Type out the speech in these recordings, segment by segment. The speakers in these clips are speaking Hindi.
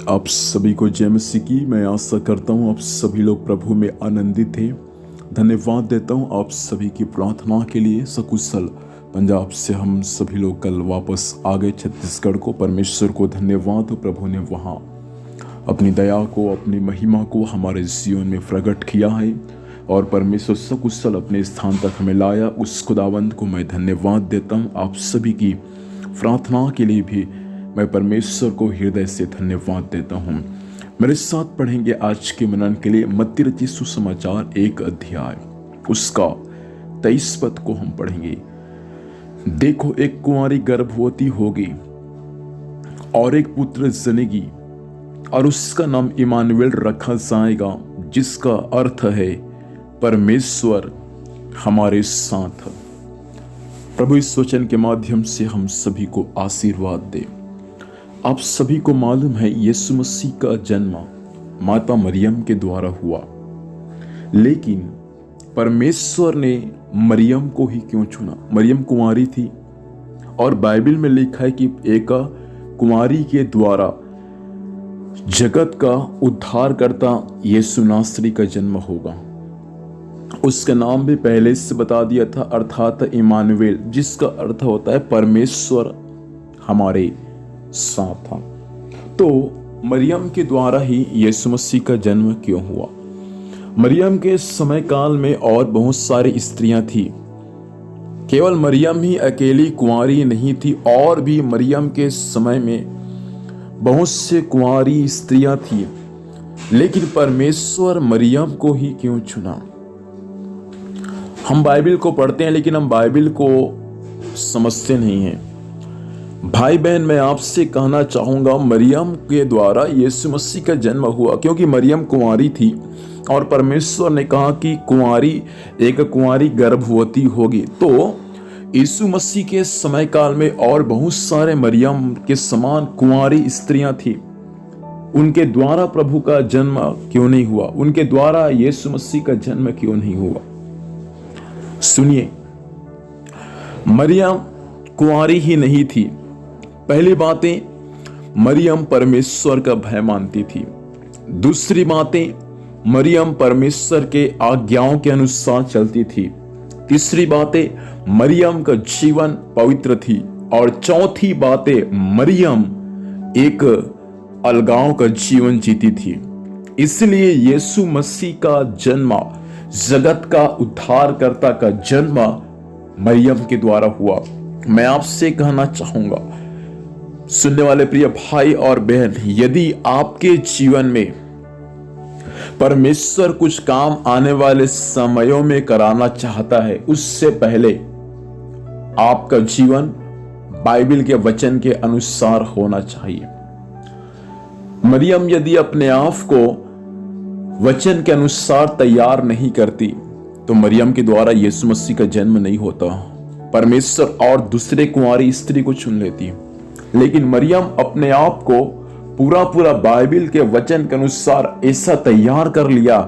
आप सभी को जय मसीह की। मैं आशा करता हूँ आप सभी लोग प्रभु में आनंदित हैं। धन्यवाद देता हूँ आप सभी की प्रार्थना के लिए। सकुशल पंजाब से हम सभी लोग कल वापस आ गए छत्तीसगढ़ को। परमेश्वर को धन्यवाद हो, प्रभु ने वहाँ अपनी दया को, अपनी महिमा को हमारे जीवन में प्रकट किया है और परमेश्वर सकुशल अपने स्थान तक हमें लाया। उस खुदावंद को मैं धन्यवाद देता हूँ। आप सभी की प्रार्थना के लिए भी मैं परमेश्वर को हृदय से धन्यवाद देता हूँ। मेरे साथ पढ़ेंगे आज के मनन के लिए मत्ती रचित सुसमाचार 1 अध्याय उसका 23 पद को हम पढ़ेंगे। देखो, एक कुंवारी गर्भवती होगी और एक पुत्र जनेगी और उसका नाम इमानुएल रखा जाएगा, जिसका अर्थ है परमेश्वर हमारे साथ। प्रभु इस वचन के माध्यम से हम सभी को आशीर्वाद दे। आप सभी को मालूम है यीशु मसीह का जन्म माता मरियम के द्वारा हुआ, लेकिन परमेश्वर ने मरियम को ही क्यों चुना? मरियम कुंवारी थी और बाइबल में लिखा है कि एक कुंवारी के द्वारा जगत का उद्धारकर्ता यीशु नासरी का जन्म होगा। उसका नाम भी पहले से बता दिया था, अर्थात इमानुएल, जिसका अर्थ होता है परमेश्वर हमारे साथ था। तो मरियम के द्वारा ही यीशु मसीह का जन्म क्यों हुआ? मरियम के समय काल में और बहुत सारी स्त्रियां थी, केवल मरियम ही अकेली कुंवारी नहीं थी, और भी मरियम के समय में बहुत से कुंवारी स्त्रियां थी, लेकिन परमेश्वर मरियम को ही क्यों चुना? हम बाइबल को पढ़ते हैं लेकिन हम बाइबल को समझते नहीं हैं। भाई बहन, मैं आपसे कहना चाहूंगा मरियम के द्वारा यीशु मसीह का जन्म हुआ, क्योंकि मरियम कुंवारी थी और परमेश्वर ने कहा कि एक कुंवारी गर्भवती होगी। तो यीशु मसीह के समय काल में और बहुत सारे मरियम के समान कुंवारी स्त्रियां थी, उनके द्वारा प्रभु का जन्म क्यों नहीं हुआ? उनके द्वारा यीशु मसीह का जन्म क्यों नहीं हुआ? सुनिए, मरियम कुंवारी ही नहीं थी। पहली बातें, मरियम परमेश्वर का भय मानती थी। दूसरी बातें, मरियम परमेश्वर के आज्ञाओं के अनुसार चलती थी। तीसरी बातें, मरियम का जीवन पवित्र थी। और चौथी बातें, मरियम एक अलगाव का जीवन जीती थी। इसलिए यीशु मसीह का जन्म, जगत का उद्धारकर्ता का जन्म मरियम के द्वारा हुआ। मैं आपसे कहना चाहूंगा सुनने वाले प्रिय भाई और बहन, यदि आपके जीवन में परमेश्वर कुछ काम आने वाले समयों में कराना चाहता है, उससे पहले आपका जीवन बाइबल के वचन के अनुसार होना चाहिए। मरियम यदि अपने आप को वचन के अनुसार तैयार नहीं करती तो मरियम के द्वारा यीशु मसीह का जन्म नहीं होता। परमेश्वर और दूसरे कुंवारी स्त्री को चुन लेती, लेकिन मरियम अपने आप को पूरा बाइबल के वचन के अनुसार ऐसा तैयार कर लिया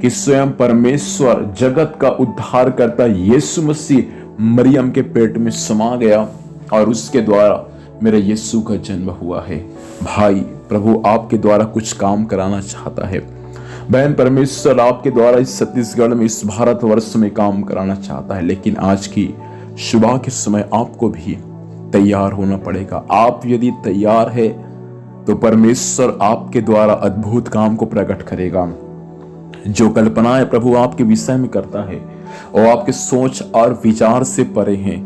कि स्वयं परमेश्वर जगत का उद्धार करता यीशु मसीह मरियम के पेट में समा गया और उसके द्वारा मेरे यीशु का जन्म हुआ है। भाई, प्रभु आपके द्वारा कुछ काम कराना चाहता है। बहन, परमेश्वर आपके द्वारा इस छत्तीसगढ़ में, इस भारतवर्ष में काम कराना चाहता है, लेकिन आज की सुबह के समय आपको भी तैयार होना पड़ेगा। आप यदि तैयार है तो परमेश्वर आपके द्वारा अद्भुत काम को प्रकट करेगा। जो कल्पनाएं प्रभु आपके विषय में करता है और आपके सोच और विचार से परे हैं,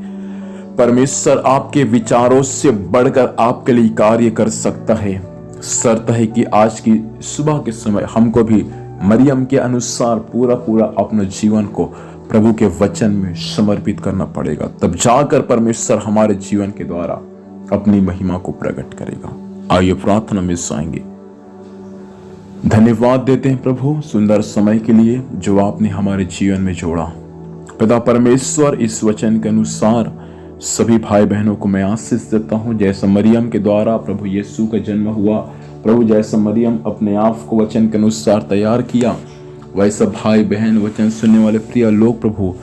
परमेश्वर आपके विचारों से बढ़कर आपके लिए कार्य कर सकता है। शर्त है कि आज की सुबह के समय हमको भी मरियम के अनुसार पूरा अपने जीवन को प्रभु के वचन में समर्पित करना पड़ेगा, तब जाकर परमेश्वर हमारे जीवन के द्वारा अपनी महिमा को प्रकट करेगा। आइए प्रार्थना में जाएंगे। धन्यवाद देते हैं प्रभु सुंदर समय के लिए जो आपने हमारे जीवन में जोड़ा। पिता परमेश्वर, इस वचन के अनुसार सभी भाई बहनों को मैं आशीष देता हूँ। जैसा मरियम के द्वारा प्रभु यीशु का जन्म हुआ, प्रभु जैसा मरियम अपने आप को वचन के अनुसार तैयार किया, वैसा भाई बहन, वचन सुनने वाले प्रिय लोग प्रभु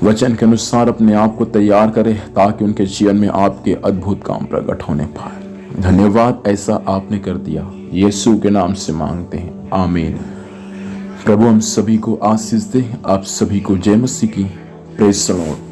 वचन के अनुसार अपने आप को तैयार करें, ताकि उनके जीवन में आपके अद्भुत काम प्रकट होने पाए। धन्यवाद ऐसा आपने कर दिया, यीशु के नाम से मांगते हैं, आमीन। प्रभु हम सभी को आशीष दे, आप सभी को जय मसीह की। Praise the Lord.